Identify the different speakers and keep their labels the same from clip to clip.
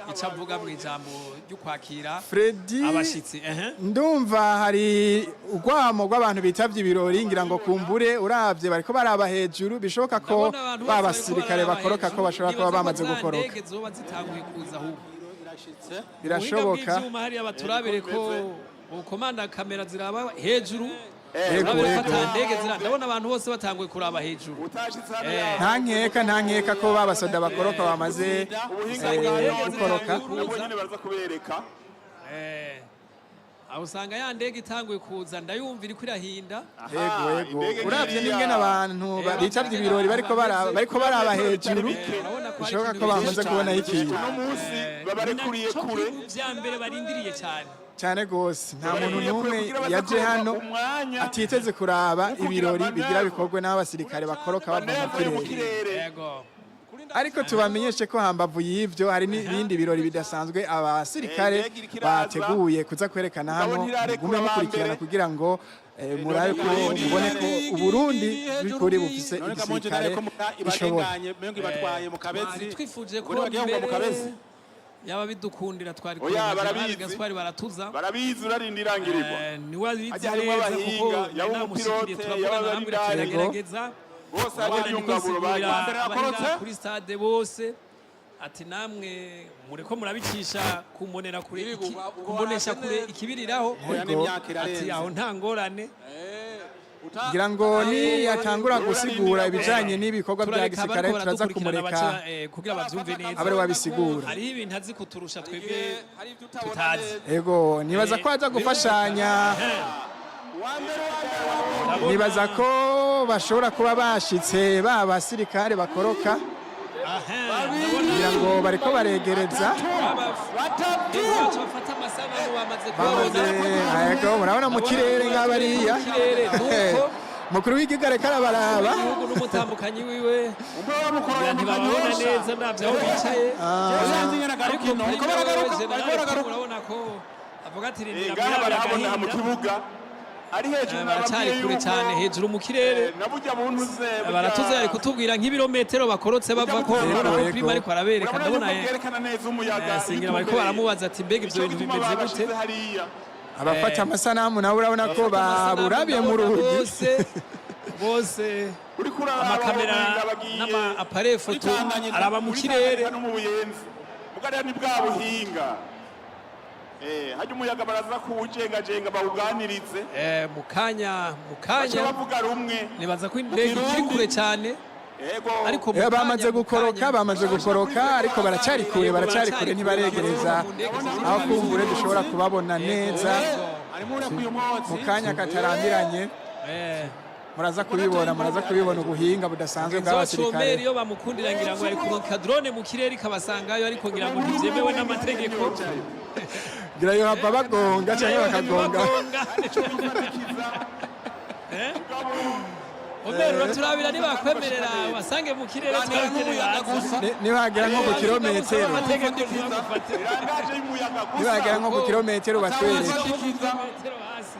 Speaker 1: icavuga mu ijambo ryo kwakira
Speaker 2: Freddy
Speaker 1: abashitsi
Speaker 2: ndumva hari urwamo rw'abantu bitavye ibirori ngira ngo kumbure uravye bariko baraba hejuru bishoboka ko babasirikare bakoroka ko bashobora kuba bamaze gukoroka birashoboka
Speaker 1: hari abaturabire ko ukomanda kamera ziraba hejuru ndabona abantu bose batanguye kuraba hejuru
Speaker 2: nta nkeka ko babasoda bakoroka bamaze gukoroka
Speaker 1: aho usanga ya ndege itanguye kuza ndayumvira iko irahinda
Speaker 2: yego uravye n'ingene abantu bitavye ibirori bariko baraba hejuru bishoboka ko bamaze kubona ikintu
Speaker 3: no munsi babarekuriye kure
Speaker 1: vya mbere barindiriye
Speaker 2: cyane gose nta muntu numwe yaje hano atiteze kuraba ibirori bigira bikorwe n'abasirikare bakoroka bava mu kirere ariko tubamenyeshe ko hambavu y'ivyo hari n'ibindi birori bidasanzwe abasirikare bateguye kuza kwerekana hano gume mukurikirana kugira ngo murabe ko mubone ko Uburundi bikuri bufise igisirikare bishoboye
Speaker 1: twifuje ko yaba bidukundira twari Gaspari
Speaker 3: barabizi urarindirangirirwa
Speaker 1: ni wabizi neza kuko
Speaker 3: yamupilote
Speaker 1: yabagerageza
Speaker 3: bose ari yungaburo bakorotse
Speaker 1: kuri stade bose ati namwe mureko murabicisha kumbonera kure kumbonesha kure ikibiriraho ati aho nta ngorane
Speaker 2: ngira ngo ni yatangura gusigura ibijanye n'ibikorwa bya gisirikare turaza kumureka
Speaker 1: kugira bavyumve neza
Speaker 2: abari wabisigura
Speaker 1: ari ibintu azi kuturusha twebwe tutazi
Speaker 2: yego nibaza ko aza gufashanya nibaza ko bashobora kuba bashitse basirikare bakoroka kugira ngo bariko baregereza murabona mu kirere nk'abariya mukuru w'igihugu ariko arabaraba
Speaker 1: n'umutambukanyi wiwe ntibababona neza ntabyo aho bicaye urabona ko avuga ati
Speaker 3: rindira mu kibuga ari hejuru
Speaker 1: baracari kure cyane hejuru mu kirere baratuze ari kutubwira nk'ibirometero bakorotse bava ko prima ariko arabereka ndabona singira bariko baramubaza ati mbega ivyo bintu bimeze gute
Speaker 2: abafata amasanamu nawe urabona ko baburabiye mu rugi
Speaker 1: bose amakamera n'ama appareil photo araba mu kirere
Speaker 3: mugarira ni bwa buhinga hajya umuyaga baraza kuwujengajenga bawuganirize
Speaker 1: mukanya
Speaker 3: bavuga rumwe
Speaker 1: nibaza ko indege iri kure cyane
Speaker 2: ariko bamaze gukoroka ariko baracari kure ntibaregereza aho kumbure dushobora kubabona neza mu kanya katarambiranye muraza kubibona ubuhinga budasanzwe bw'abasirikare
Speaker 1: iyo bamukundira ngira ngo ari kuronka drone mu kirere ikabasangayo ariko ngira ngo ntibyemewe n'amategeko
Speaker 2: gira yo hava bagonga cyangwa bakagonga
Speaker 1: Omero turabira nibakwemerera basange mu kirere
Speaker 2: nibagira nko ku kilometero batwereke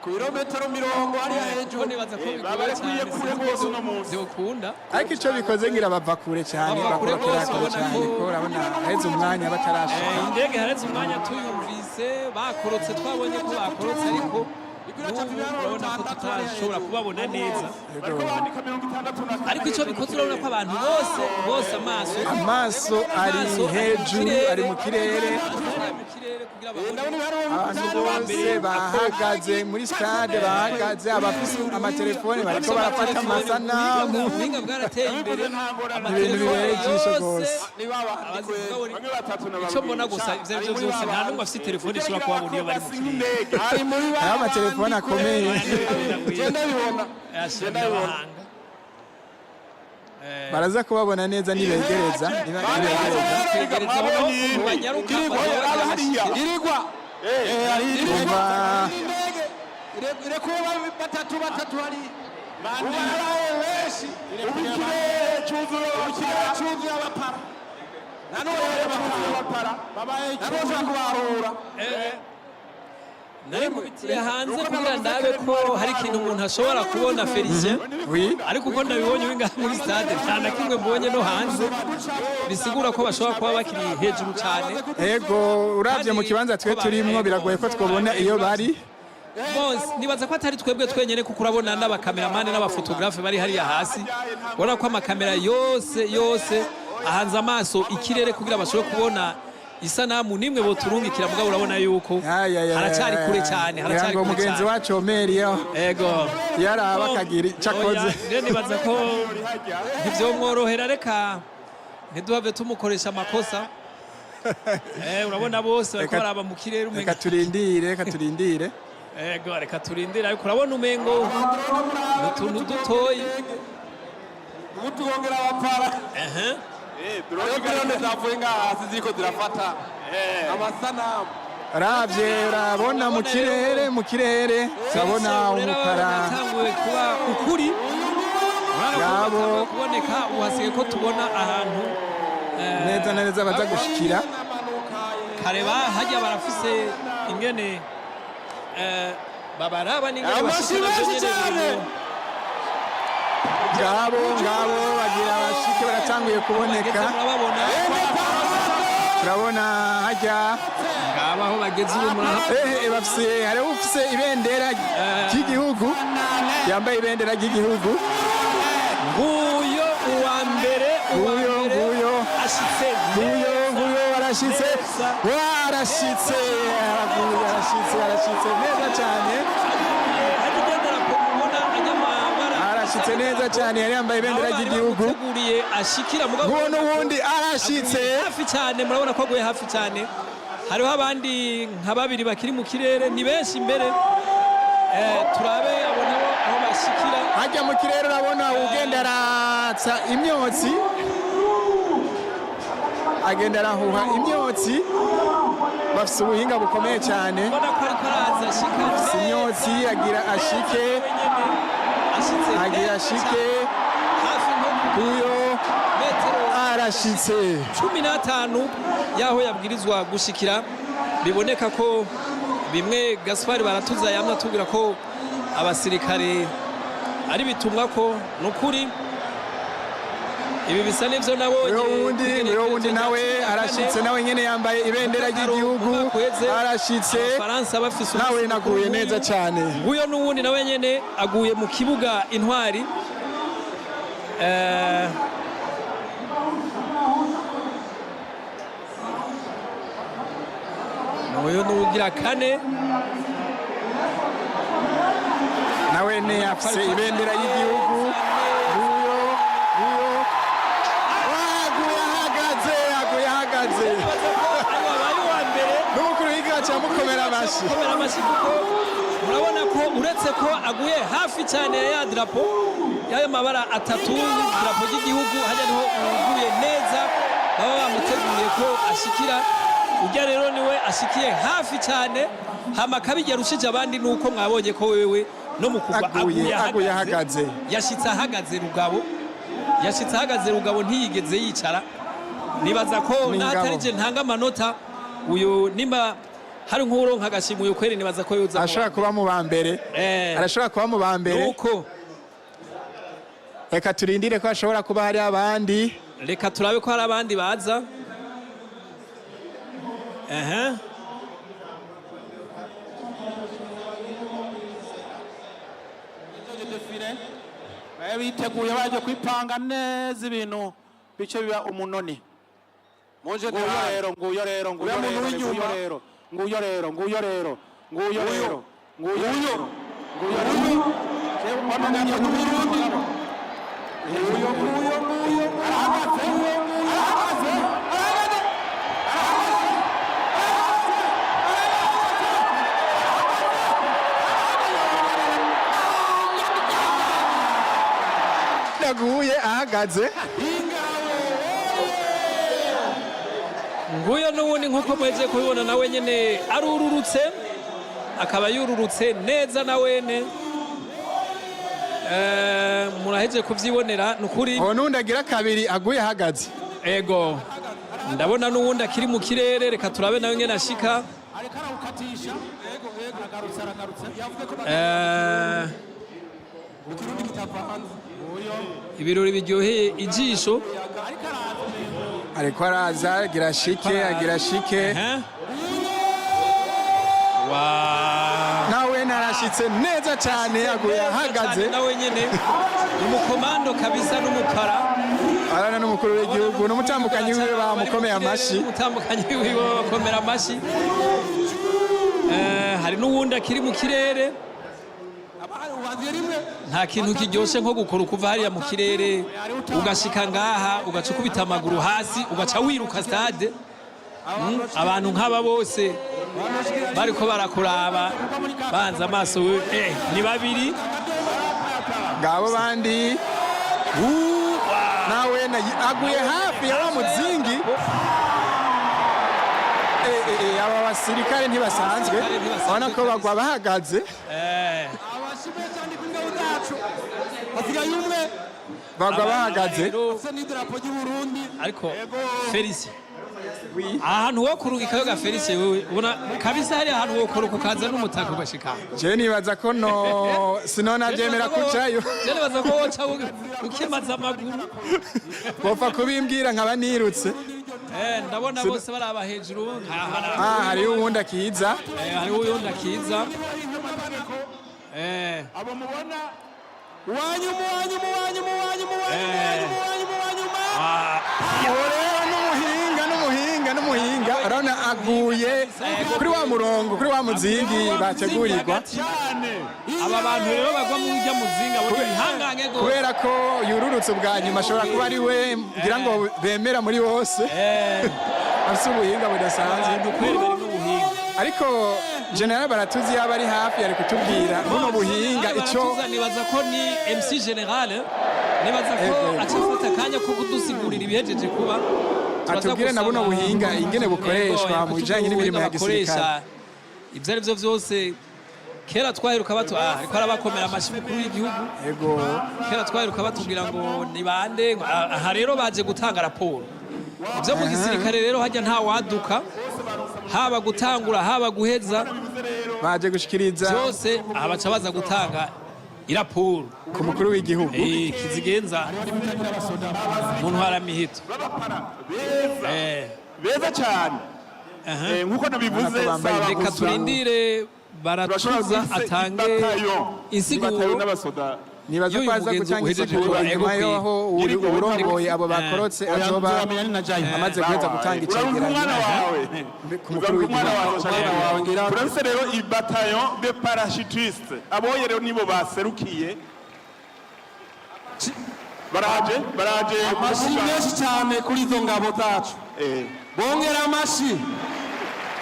Speaker 3: ku birometero 20 ari hejuru
Speaker 1: nibaza ko
Speaker 3: babarekuriye kure bose no munsi
Speaker 1: byokunda
Speaker 2: ariko ico bikoze ngira bava kure cyane bakorokera cyane ko urabona heze umwanya batarashika
Speaker 1: indege hareze umwanya tuyumvise bakorotse twabonye ko bakorotse ariko urabona ko tutashobora kubabona neza ariko icyo bikoze urabona ko abantu bose amaso
Speaker 2: ari hejuru ari mu kirere abantu bose bahagaze muri stade bahagaze abafise amatelefone bariko barafata amasanamu
Speaker 1: ubuhinga bwarateye imbere
Speaker 2: ibintu bibereye ijisho rwose
Speaker 1: icyo mbona gusa ivyo vyose nta n'umwe afise telefone ishobora kubabona iyo bari mu kirere
Speaker 2: hari amatelefone akomeye baraza kubabona neza nibegereza
Speaker 3: batatu hari cyuzuye abapara nanone babaye kubarura
Speaker 1: narimubitiye hanze kugira ndabe ko hari ikintu umuntu ashobora kubona Felicien ariko uko ndabibonye wingaha muri stade nta na kimwe mbonye no hanze bisigura ko bashobora kuba bakiri hejuru cyane.
Speaker 2: Ego uravye mu kibanza twe turimwo biragoye ko twobona iyo bari.
Speaker 1: Nibaza ko atari twebwe twenyene kuko urabona n'abakameramani n'abafotografe bari hariya hasi ubona ko amakamera yose ahanze amaso ikirere kugira bashobore kubona isanamu nimwe boturungikira mugabo urabona yuko haracari kure cyane
Speaker 2: ngo mugenzi wacu Omerio
Speaker 1: ego
Speaker 2: yaraba kagira cakoze
Speaker 1: nibaza ko ivyo mworohera reka ntiduhave tumukoresha amakosa urabona bose bariko baraba mu kirere
Speaker 2: umenga reka turindire
Speaker 1: ego reka turindire ariko urabona umengo utuntu dutoyi
Speaker 3: ubutugongera abapara drone zavuye ngaha hasi ziriko zirafata amasanamu
Speaker 2: ravye urabona mu kirere urabona umukara
Speaker 1: tanguye kuba ukuri
Speaker 2: yabo
Speaker 1: kuboneka uhasigaye ko tubona ahantu
Speaker 2: neza na neza baza gushikira
Speaker 1: kareba hajya barafise ingene babaraba n'ingene bashikira
Speaker 2: ngabo bagira bashike baratanguye kuboneka turabona hajya
Speaker 1: ngabo aho bageze ubu
Speaker 2: bafise hari ufise ibendera ry'igihugu yambaye ibendera ry'igihugu
Speaker 1: nguyo uwa mbere
Speaker 2: nguyo
Speaker 1: ashitse
Speaker 2: arashitse neza cyane arashitse neza cyane yari yambaye ibendera ry'igihugu
Speaker 1: ashikira
Speaker 2: nguwo n'ubundi arashitse
Speaker 1: hafi cyane murabona ko aguye hafi cyane hariho abandi nka babiri bakiri mu kirere ni benshi imbere turabe abona aho bashikira
Speaker 2: hajya mu kirere urabona ugenda aratsa imyotsi agenda arahuha imyotsi bafise ubuhinga bukomeye cyane imyotsi agira ashike uyo arashitse
Speaker 1: 15 yaho yabwirizwa gushikira biboneka ko bimwe Gaspard baratuza yamwe atubwira ko abasirikare ari bitumwa ko nukuri ibi bisa n'ivyo nabonye
Speaker 2: uyo nawe arashitse nawe nyene yambaye ibendera ry'igihugu arashitse
Speaker 1: Faransa bafise
Speaker 2: nawe naguye neza cyane
Speaker 1: uyo n'uwundi nawe nyene aguye mu kibuga intwari uyo n'ugira kane
Speaker 2: nawe ne afise ibendera y'igihugu n'umukuru w'igihugu cyamukomera amashyi
Speaker 1: kuko murabona ko uretse ko aguye hafi cyane ya drapo y'ayo mabara atatu drapo ry'igihugu hajya niho uguye neza baba bamuteguriye ko ashikira ujya rero niwe ashikiye hafi cyane hama kabijya rushije abandi nuko mwabonye ko wewe no mu kugwa
Speaker 2: aguye ahagaze
Speaker 1: yashitse ahagaze rugabo ntiyigeze yicara nibaza ko natarije ntanga amanota uyu nimba hari nk'uronka agashimwe kweri nibaza ko yoza
Speaker 2: ashaka kuba mu bambere arashaka kuba mu bambere
Speaker 1: nuko
Speaker 2: reka turindire ko ashobora kuba hari abandi
Speaker 1: reka turabe ko hari abandi baza
Speaker 3: biteguye baje kwipanga neza ibintu bice biba umunoni muje rero nguyo rero
Speaker 2: yaguye ahagaze
Speaker 1: nguyo n'ubundi nk'uko muhejeje kubibona nawe nyene arururutse akaba yururutse neza nawene murahejeje kuvyibonera nukuri
Speaker 2: uwo nundi agira kabiri aguye ahagaze
Speaker 1: ego ndabona n'uwundi akiri mu kirere, reka turabe nawe ngene ashika.
Speaker 3: ariko arawukatisha aragarutse yavuze ko ikirundi kitava hanze
Speaker 1: ibirori biryoheye ijisho.
Speaker 2: ariko araza agira shike nawe narashitse neza cyane aguye ahagaze
Speaker 1: nawe nyene umukomando kabisa n'umupara
Speaker 2: arana n'umukuru w'igihugu n'umutambukanyi wiwe bamukomeye amashi
Speaker 1: bakomera amashi. Hari n'uwundi akiri mu kirere. Nta kintu kiryoshe nko gukora kuva hariya mu kirere ugashika ngaha ugaca ukubita amaguru hasi ugaca wiruka stade. Abantu nk'aba bose bariko barakuraba banza amaso ni babiri
Speaker 2: ngabo bandi nawe aguye hafi ya wa muzingi. Aba basirikare ntibasanzwe ubona ko bagwa bahagaze bagwa bahagaze
Speaker 1: ariko Felicie ahantu wo kurungikayo ga Felicie wewe ubona kabisa hari ahantu wo kuruka ukaza n'umutaka ugashika.
Speaker 2: Je nibaza ko sinona byemera kucayo.
Speaker 1: Je nibaza ko woca ukimaza amaguru
Speaker 2: bopfa kubimbwira nkaba nirutse.
Speaker 1: Ndabona bose baraba hejuru.
Speaker 2: Hari uwundi akiza.
Speaker 1: Hari uwundi akiza.
Speaker 3: abo mubona wanyuma
Speaker 2: n'umuhinga urabona aguye kuri wa murongo kuri wa muzingi bategurirwa.
Speaker 1: Aba bantu rero bagwa mu ujya muzinga buri hanganye go
Speaker 2: kubera ko yururutse bwa nyuma ashobora kuba ari we ngira ngo bemera muri bose afite ubuhinga budasanzwe ariko General Baratuzi yaba ari hafi ari kutubwira buno buhinga icyo
Speaker 1: nibaza ko ni MC General nibaza ko acafata kanya ko kudusigurira ibihejeje kuba
Speaker 2: atubwire na buno buhinga ingene bukoreshwa mu bijanye n'imirimo ya gisirikare.
Speaker 1: Ibyo ari byo byose kera twaheruka ariko arabakomera amashi mukuru y'igihugu.
Speaker 2: Yego
Speaker 1: kera twaheruka batubwira ngo ni bande aha rero baje gutanga raporo. Ibyo mu gisirikare rero hajya nta waduka haba gutangura haba guheza
Speaker 2: baje gushikiriza
Speaker 1: byose abaca baza gutanga iraporo
Speaker 2: ku mukuru w'igihugu
Speaker 1: Kizigenza mu ntwara mihito
Speaker 4: beza cyane nkuko nabivuze
Speaker 1: reka turindire Baratuza atange insiguro
Speaker 2: nibaza ko aza gutanga insiguro nyuma y'aho uburongoye abo bakorotse azoba amaze guheza gutanga icegeranyo
Speaker 4: ku mukuru w'igihugu. Turafise rero ibataillon de parachutistes aboye rero nibo baserukiye baraje
Speaker 3: amashi menshi cyane kuri izo ngabo zacu bongera amashi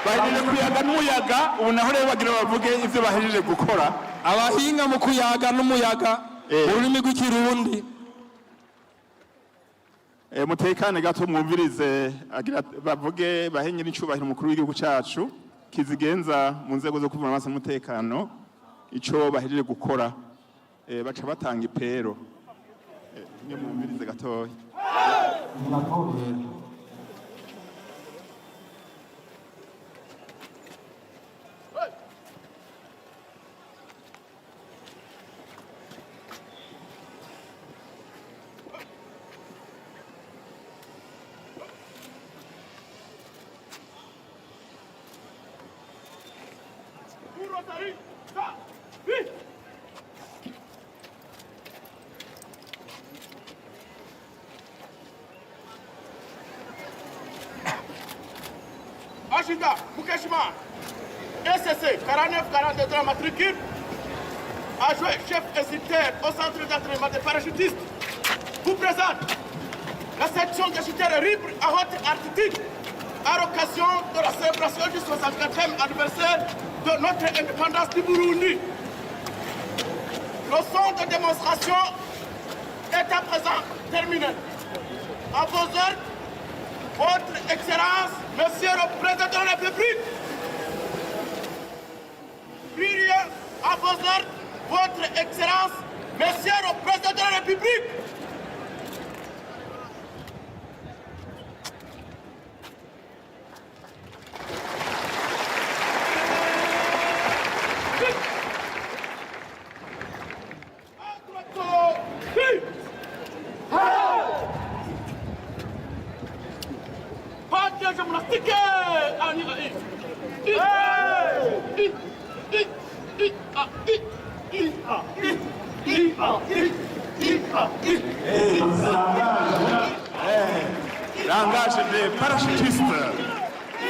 Speaker 4: bahejeje kuyaga n'umuyaga ubu naho rero bagira bavuge ivyo bahejeje gukora
Speaker 3: abahinga mu kuyaga n'umuyaga ururimi rw'ikirundi.
Speaker 4: Mutekane gato mwumvirize agira bavuge bahenye n'icubahiro umukuru w'igihugu cacu Kizigenza mu nzego zo kuvuna amaso umutekano ico bahejeje gukora baca batanga ipero niyo mwumvirize gatoya.
Speaker 5: Agenda, Boukeshima, SCC 49-42 de la matricule, adjoint chef instructeur au centre d'entraînement des parachutistes, vous présente la section d'ingénieurs libre à haute altitude à l'occasion de la célébration du 64e anniversaire de notre indépendance du Burundi. Le son de démonstration est à présent terminé. À vos ordres, Votre Excellence, Monsieur le Président de la République, priez à vos ordres, Votre Excellence, Monsieur le Président de la République.
Speaker 4: Langage des parachutistes.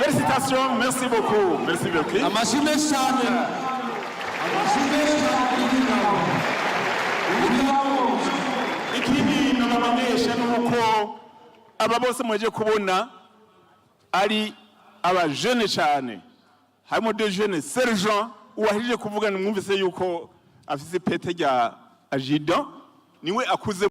Speaker 4: Félicitations, merci beaucoup. Merci beaucoup. Ikindi nabamenyesha nuko aba bose mwaje kubona ari aba jeune cyane. Harimo deux jeunes sergents uwahirije kuvuga mwumvise yuko afise pete rya adjudant niwe akuze